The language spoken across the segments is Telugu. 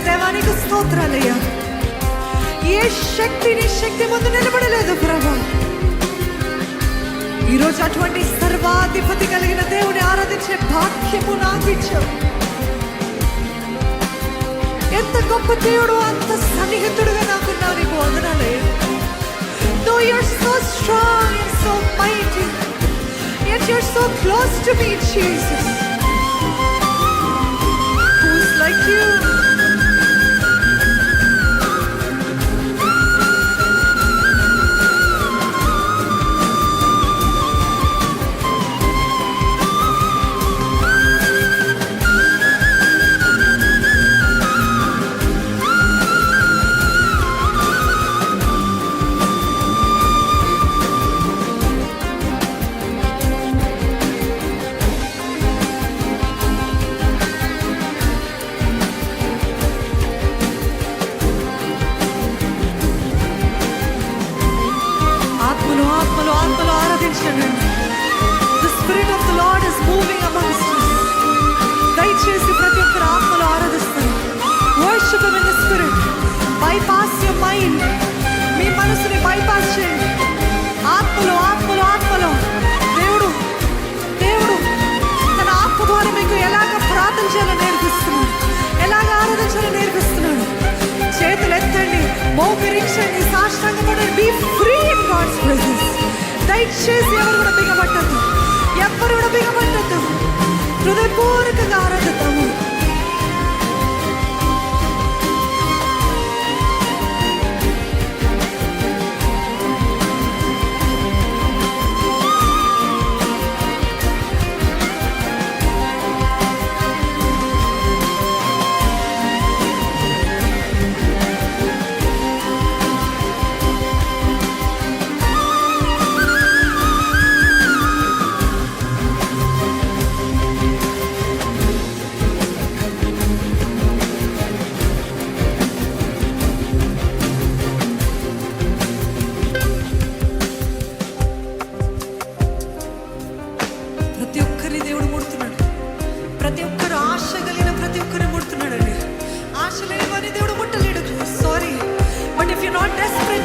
దేవానికి స్తోత్రాలయ్యా. ఏ శక్తి ముందు నిలబడలేదు ప్రభా. ఈరోజు అటువంటి సర్వాధిపతి కలిగిన దేవుని ఆరాధించే భాగ్యము నాకు ఇచ్చావు. ఎంత గొప్ప దేవుడు, అంత సన్నిహితుడుగా నాకున్నావు. నీకు వందనాలయ్యా. Though you're so strong and so mighty, yet you're so close to me, Jesus. Who's like you? The Spirit of the Lord is moving amongst us. దయచేసి ప్రతి ఒక్కరు ఆత్మలో ఆరాధిస్తారు. Worship Him in the Spirit. Bypass your mind. మీ మనసుని bypass చేయండి. ఆత్మలో దేవుడు తన ఆత్మ ద్వారా మీకు ఎలాగ ప్రార్థన చేయాలో నేర్పిస్తున్నాడు, ఎలాగ ఆరాధించాలో నేర్పిస్తున్నాడు. చేతులు ఎత్తండి, మోకరించండి, సాష్టాంగపడండి. Be free in God's presence. దయచేసి ఎవరు కూడా బిగబట్టద్దు, హృదయపూర్వకంగా ఆరాధిద్దాము.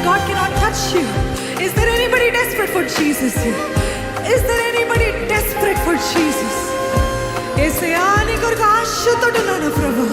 God cannot touch you. Is there anybody desperate for Jesus here? Is there anybody desperate for Jesus? యేసయ్యా నీ కొరకు ఆశతోడున్నాను ప్రభు.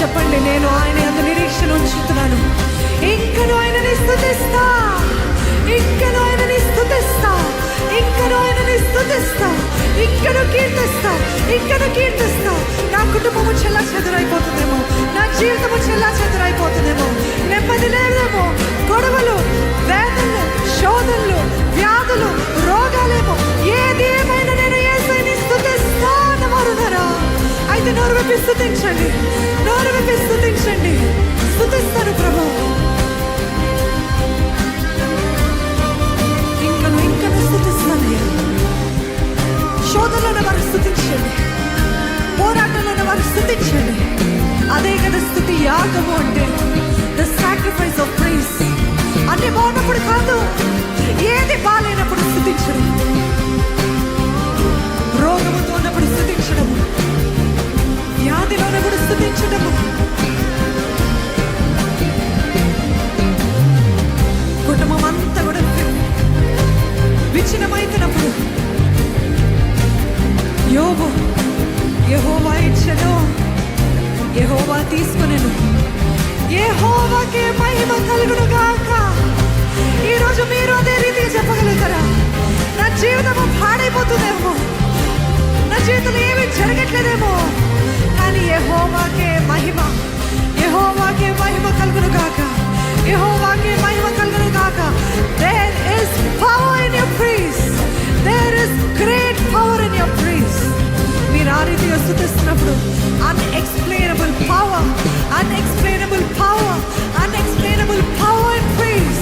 చెప్పండి, నేను ఆయన యందు నిరీక్షణ ఉంచుతున్నాను. ఇంకను ఆయనని స్తుతిస్తా, ఇంకను ఆయనని స్తుతిస్తా, ఇంకను ఆయనని స్తుతిస్తా, ఇంకను కీర్తిస్తా, ఇంకను కీర్తిస్తా. నా కుటుంబము చెల్లా చెదురైపోతుందేమో, నా జీవితము చెల్లా చెదురైపోతుందేమో, నెమ్మది లేదేమో, గొడవలు, వేదనలు, శోధనలు, వ్యాధులు, రోగాలేమో, ఏది ఏమైనా నేను యేసుని స్తుతిస్తా అన్నవారున్నారా? అయితే నోరు విప్పి స్తుతించండి, నోరు విప్పి స్తుతించండి. స్తుతిస్తాను ప్రభు. ఇంకను ఇంకను స్తుతిస్తానయ్యా. శోధనలో వారు స్తుతించండి, పోరాటంలో వారు స్తుతించండి. అదే కదా స్తుతి యాగము అంటే, ద సాక్రిఫైస్ ఆఫ్ ప్రైజ్. అన్ని బాగున్నప్పుడు కాదు, ఏది బాగాలేనప్పుడు స్తుతించడం, రోగముతో ఉన్నప్పుడు స్తుతించడము, వ్యాధిలో ఉన్నప్పుడు స్తుతించడము, కుటుంబం అంతా కూడా విచ్ఛిన్నమైతున్నప్పుడు. యోబు యెహోవా ఇచ్చెను, యెహోవా తీసుకొనెను, యెహోవాకే మహిమ కలుగును గాక. ఈరోజు మీరు అదే రీతిగా చెప్పగలుగుతారా? నా జీవితము పాడైపోతుందేమో, నా జీవితంలో ఏమీ జరగట్లేదేమో, కానీ యెహోవాకే మహిమ, యెహోవాకే మహిమ కలుగును గాక, యెహోవాకే మహిమ కలుగును గాక. There is power in your praise, there is great power in your praise. మీరు ఆ రీతిగా స్తుతిస్తున్నప్పుడు unexplainable power, unexplainable power, unexplainable power and praise.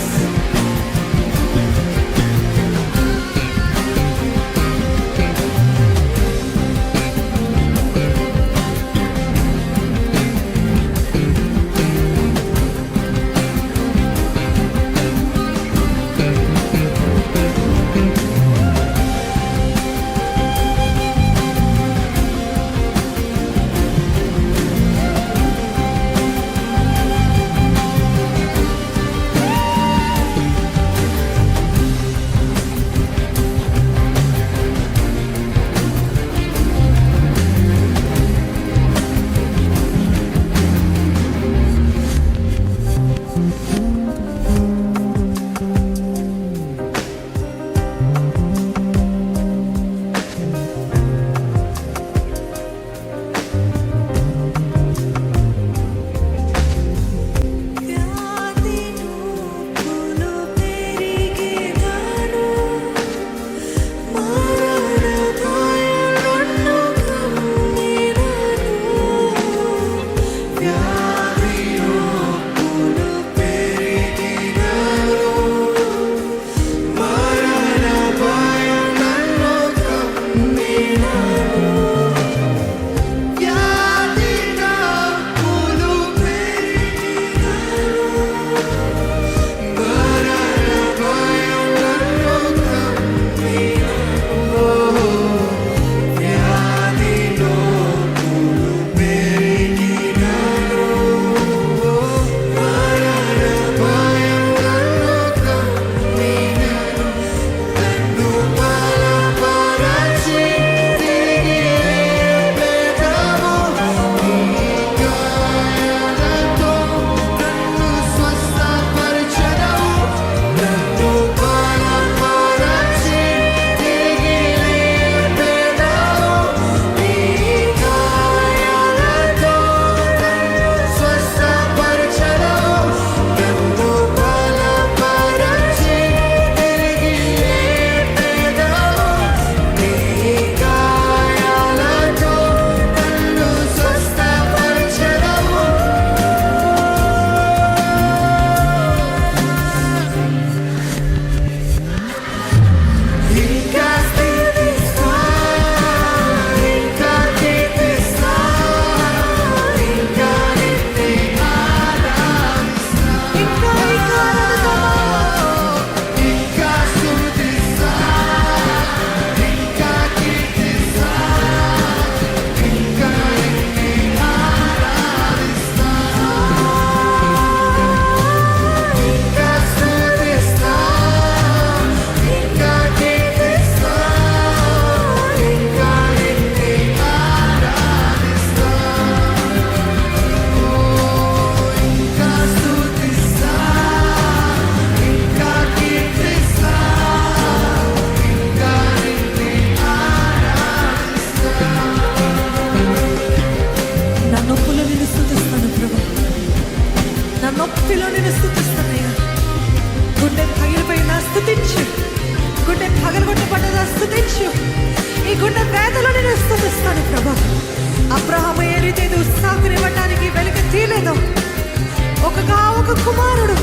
కుమారుడు,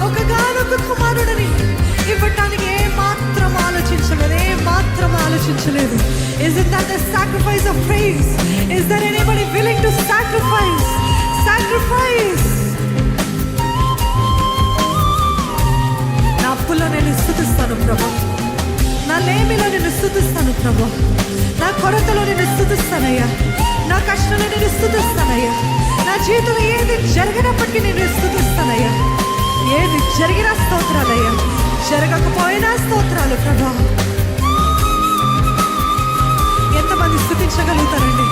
ఒకగానొక కుమారుడని ఇవ్వటానికి ఏ మాత్రం ఆలోచించలేదు. Isn't that the sacrifice of praise? Is there anybody willing to sacrifice? నా అప్పులో నేను స్తుతిస్తాను ప్రభా, నా లేమిలో నేను స్తుతిస్తాను ప్రభా, నా కొరతలో నేను స్తుతిస్తానయ్యా, నా కష్టంలో నేను స్తుతిస్తానయ్యా, నా జీవితంలో ఏది జరిగినప్పటికీ నేను స్తుతిస్తానయ్యా. ఏది జరిగినా స్తోత్రాలయ్యా, జరగకపోయినా స్తోత్రాలు ప్రభా. ఎంతమంది స్తుతించగలుగుతారండి?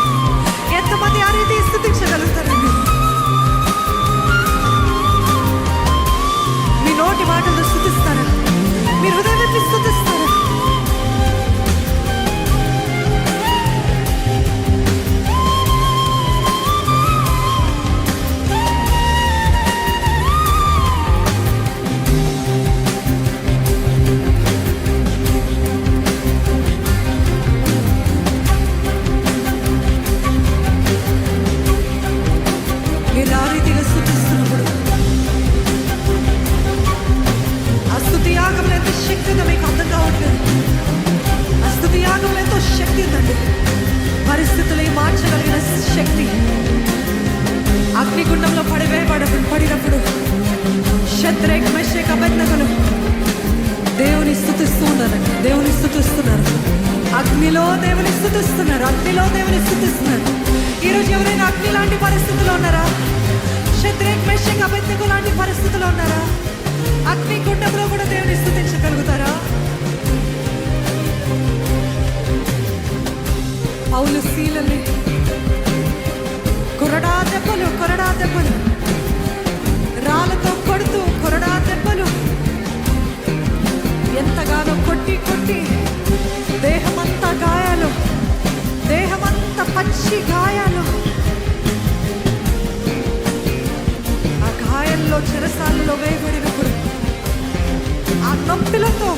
ఎంతమంది ఆ రీతి స్తుతించగలుగుతారండి? మీ నోటి మాటలు స్తుతిస్తారా? మీ హృదయం ఎత్తి స్తుతిస్తారా? మీరు ఆ రీతిగా స్తుతిస్తున్నప్పుడు ఆ స్తుతి యాగంలో ఎంత శక్తి ఉందో మీకు అర్థం కావట్లేదు. ఆ స్తుతి యాగంలో ఎంతో శక్తి ఉందండి. పరిస్థితులు మార్చగలిగిన శక్తి. అగ్నిగుండంలో పడినప్పుడు షద్రేక్ మెషక్ అబేద్నెగోలు దేవుని స్తుతిస్తూ ఉన్నారండి. దేవుని స్తుతిస్తున్నారు. అగ్నిలో దేవుని స్తుతిస్తున్నారు. ఈరోజు ఎవరైనా అగ్ని లాంటి పరిస్థితుల్లో ఉన్నారా? షద్రేక్ మెషక్ అబేద్నెగో లాంటి పరిస్థితుల్లో ఉన్నారా? అగ్ని గుండంలో కూడా దేవుని స్తుతించగలుగుతారా? పౌలు శీలని కొరడా దెబ్బలు రాళ్ళతో కొడుతూ కొరడా దెబ్బలు ఎంతగానో కొట్టి దేహమంతా గాయాలు, దేహమంతా పచ్చి గాయాలు. ఆ గాయాల్లో చెరసాలలో వేయబడినప్పుడు ఆ నొప్పిలతో,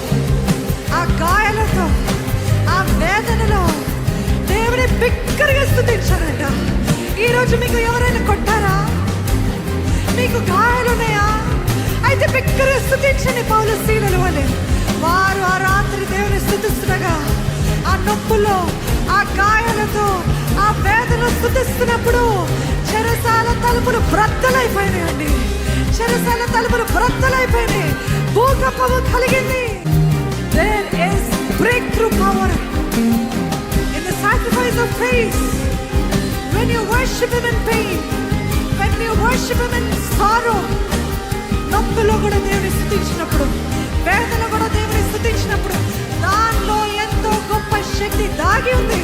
ఆ గాయాలతో, ఆ వేదనలో దేవుని బిగ్గరగా స్తుతించారంట. ఈరోజు మీకు ఎవరైనా కొట్టారా? మీకు గాయాలున్నాయా? అయితే బిగ్గరగా స్తుతించండి. పౌలు శీలలు వలె వారు ఆ రాత్రి దేవుని స్తుతిస్తుండగా ఆ నొప్పుల్లో, ఆ గాయాలతో, ఆ వేదన స్తుతిస్తున్నప్పుడు చెరసాల తలుపులు బ్రద్దలైపోయినాయండి. భూకంపము కలిగింది. There is breakthrough power in the sacrifice of praise. When you worship Him in pain, when you worship Him in sorrow, నొప్పిలో కూడా దేవుని స్తుతించినప్పుడు, వేదనలో కూడా దేవుని స్తుతించినప్పుడు దానిలో ఎంతో గొప్ప శక్తి దాగి ఉంది.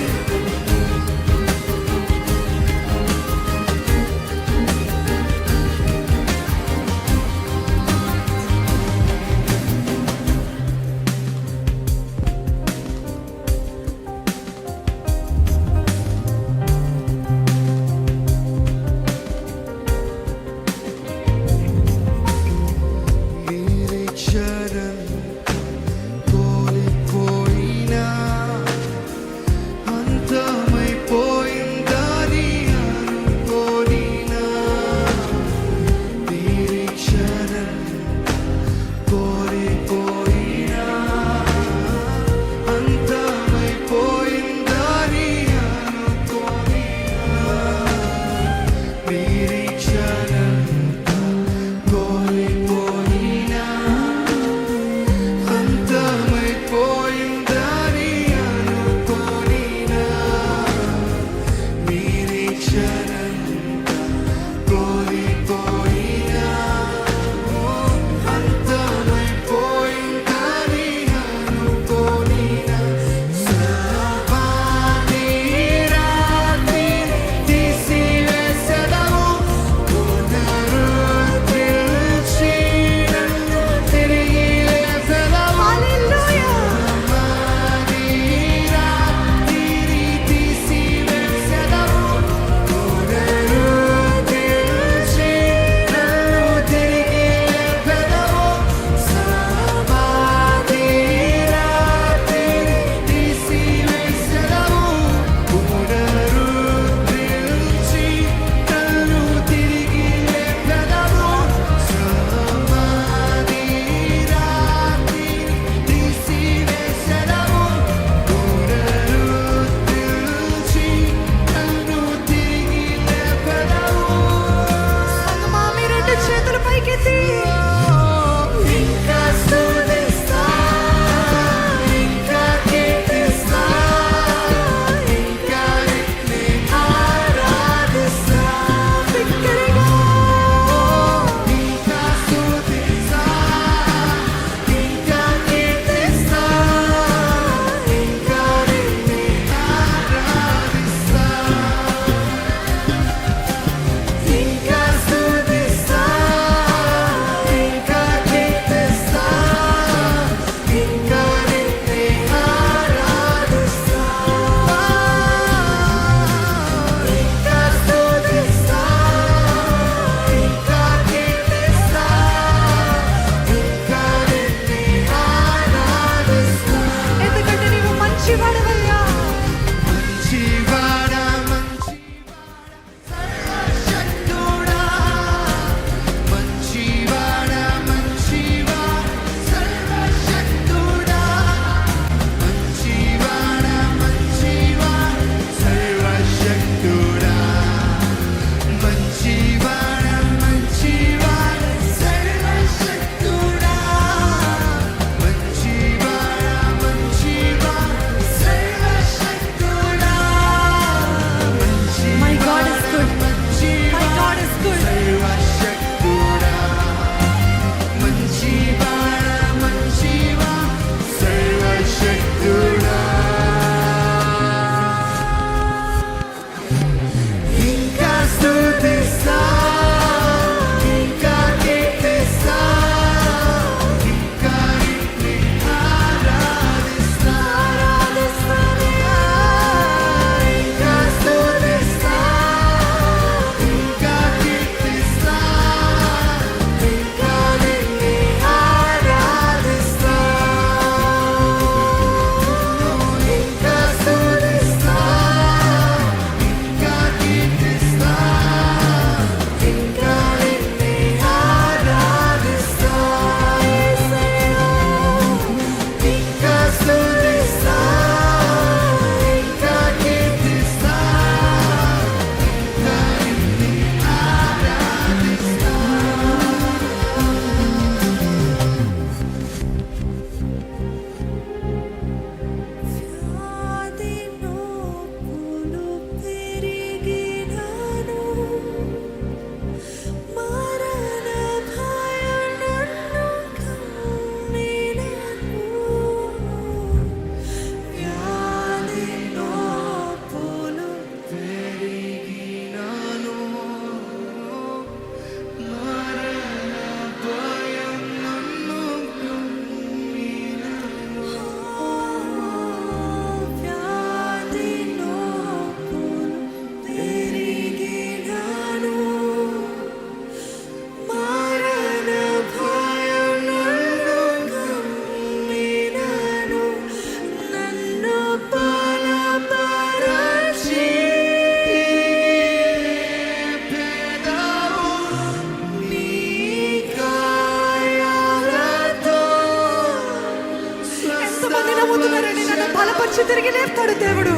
నుంచి తిరిగి లేపుతాడు దేవుడు.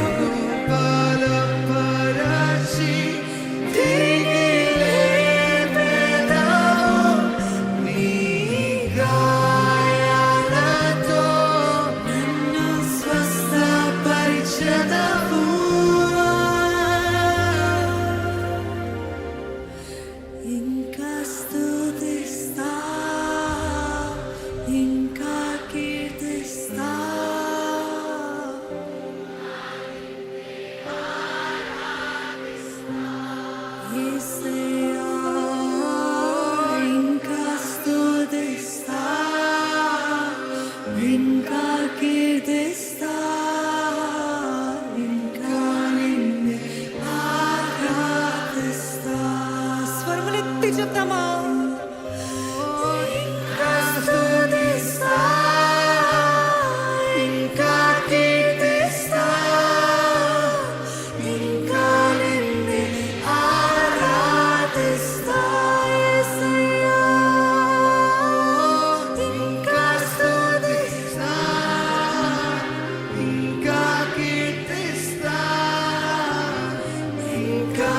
బలపరచి తిరిగి లేపెదవు, నీ గాయాలతో నన్ను స్వస్థపరిచెదవు. ఇంకా స్తుతిస్తా, ఇంకా కీర్తిస్తా, యేసయ్యా, ఇంకా స్తుతిస్తా, ఇంకా కీర్తిస్తా, ఇంకా నిన్నే ఆరాధిస్తా. స్వరములెత్తి చెప్తామా? ఇంకా స్తుతిస్తా, ఇంకా కీర్తిస్తా, ఇంకా నిన్నే ఆరాధిస్తా. యేసయ్యా, ఇంకా స్తుతిస్తా, ఇంకా కీర్తిస్తా, ఇంకా